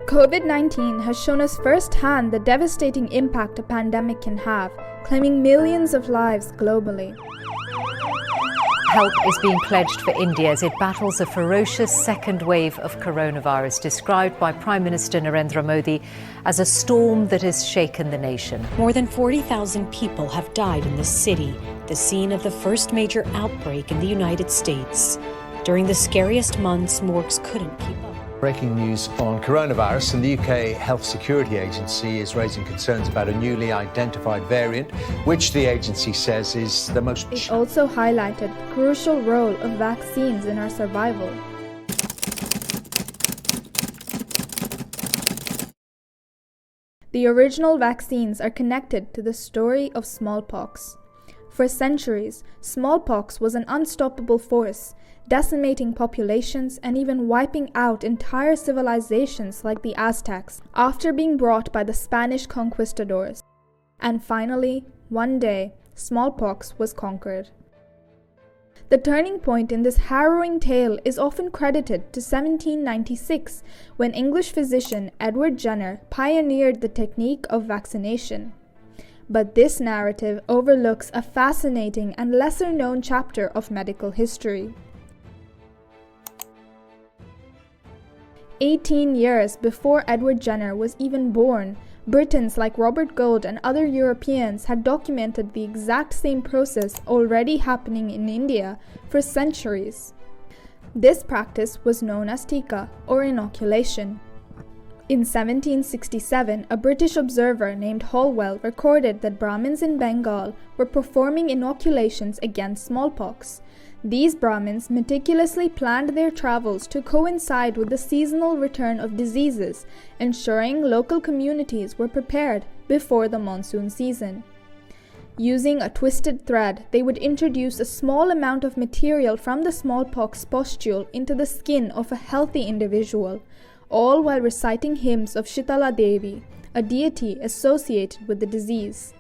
COVID-19 has shown us firsthand the devastating impact a pandemic can have, claiming millions of lives globally. Help is being pledged for India as it battles a ferocious second wave of coronavirus, described by Prime Minister Narendra Modi as a storm that has shaken the nation. More than 40,000 people have died in the city, the scene of the first major outbreak in the United States. During the scariest months, morgues couldn't keep up. Breaking news on coronavirus, and the UK Health Security Agency is raising concerns about a newly identified variant, which the agency says is the most... It also highlighted the crucial role of vaccines in our survival. The original vaccines are connected to the story of smallpox. For centuries, smallpox was an unstoppable force, decimating populations and even wiping out entire civilizations like the Aztecs after being brought by the Spanish conquistadors. And finally, one day, smallpox was conquered. The turning point in this harrowing tale is often credited to 1796, when English physician Edward Jenner pioneered the technique of vaccination. But this narrative overlooks a fascinating and lesser-known chapter of medical history. 18 years before Edward Jenner was even born, Britons like Robert Gould and other Europeans had documented the exact same process already happening in India for centuries. This practice was known as Tikka, or inoculation. In 1767, a British observer named Holwell recorded that Brahmins in Bengal were performing inoculations against smallpox. These Brahmins meticulously planned their travels to coincide with the seasonal return of diseases, ensuring local communities were prepared before the monsoon season. Using a twisted thread, they would introduce a small amount of material from the smallpox pustule into the skin of a healthy individual, all while reciting hymns of Shitala Devi, a deity associated with the disease.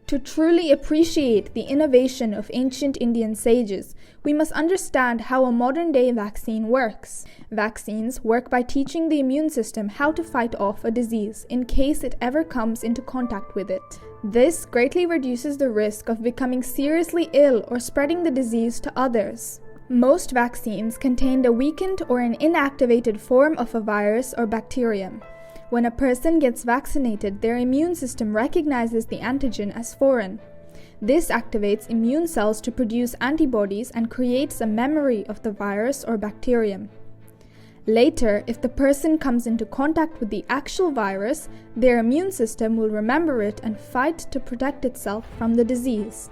To truly appreciate the innovation of ancient Indian sages, we must understand how a modern-day vaccine works. Vaccines work by teaching the immune system how to fight off a disease in case it ever comes into contact with it. This greatly reduces the risk of becoming seriously ill or spreading the disease to others. Most vaccines contained a weakened or an inactivated form of a virus or bacterium. When a person gets vaccinated, their immune system recognizes the antigen as foreign. This activates immune cells to produce antibodies and creates a memory of the virus or bacterium. Later, if the person comes into contact with the actual virus, their immune system will remember it and fight to protect itself from the disease.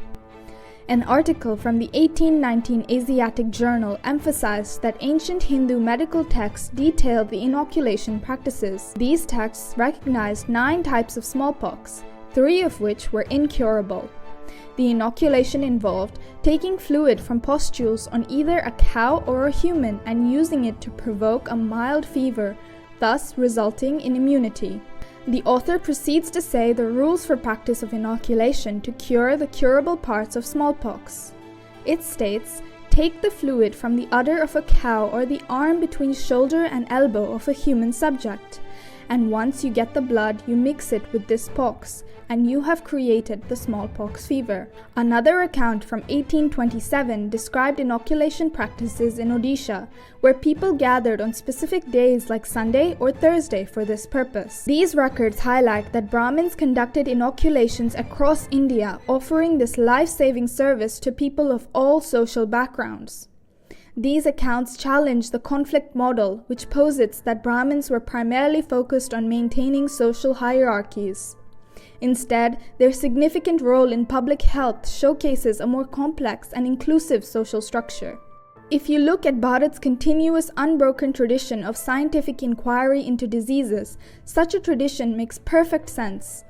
An article from the 1819 Asiatic Journal emphasized that ancient Hindu medical texts detailed the inoculation practices. These texts recognized 9 types of smallpox, 3 of which were incurable. The inoculation involved taking fluid from pustules on either a cow or a human and using it to provoke a mild fever, thus resulting in immunity. The author proceeds to say the rules for practice of inoculation to cure the curable parts of smallpox. It states, take the fluid from the udder of a cow or the arm between shoulder and elbow of a human subject, and once you get the blood, you mix it with this pox, and you have created the smallpox fever. Another account from 1827 described inoculation practices in Odisha, where people gathered on specific days like Sunday or Thursday for this purpose. These records highlight that Brahmins conducted inoculations across India, offering this life-saving service to people of all social backgrounds. These accounts challenge the conflict model, which posits that Brahmins were primarily focused on maintaining social hierarchies. Instead, their significant role in public health showcases a more complex and inclusive social structure. If you look at Bharat's continuous unbroken tradition of scientific inquiry into diseases, such a tradition makes perfect sense.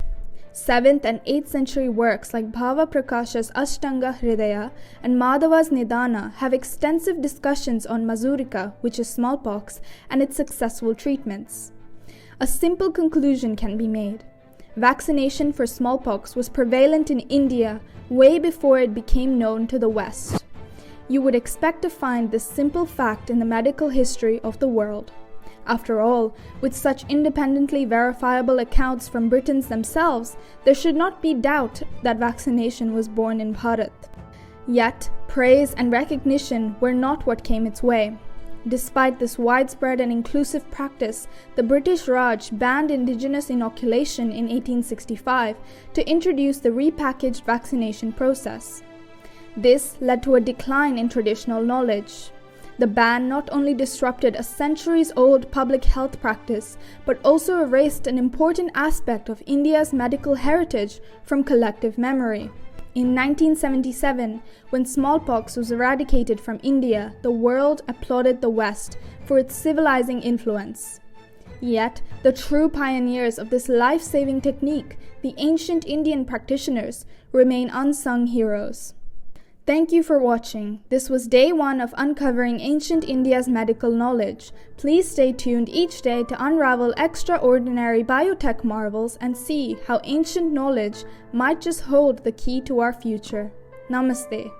7th and 8th century works like Bhava Prakasha's Ashtanga Hridaya and Madhava's Nidana have extensive discussions on Mazurika, which is smallpox, and its successful treatments. A simple conclusion can be made. Vaccination for smallpox was prevalent in India way before it became known to the West. You would expect to find this simple fact in the medical history of the world. After all, with such independently verifiable accounts from Britons themselves, there should not be doubt that vaccination was born in Bharat. Yet, praise and recognition were not what came its way. Despite this widespread and inclusive practice, the British Raj banned indigenous inoculation in 1865 to introduce the repackaged vaccination process. This led to a decline in traditional knowledge. The ban not only disrupted a centuries-old public health practice, but also erased an important aspect of India's medical heritage from collective memory. In 1977, when smallpox was eradicated from India, the world applauded the West for its civilizing influence. Yet, the true pioneers of this life-saving technique, the ancient Indian practitioners, remain unsung heroes. Thank you for watching. This was day 1 of uncovering ancient India's medical knowledge. Please stay tuned each day to unravel extraordinary biotech marvels and see how ancient knowledge might just hold the key to our future. Namaste.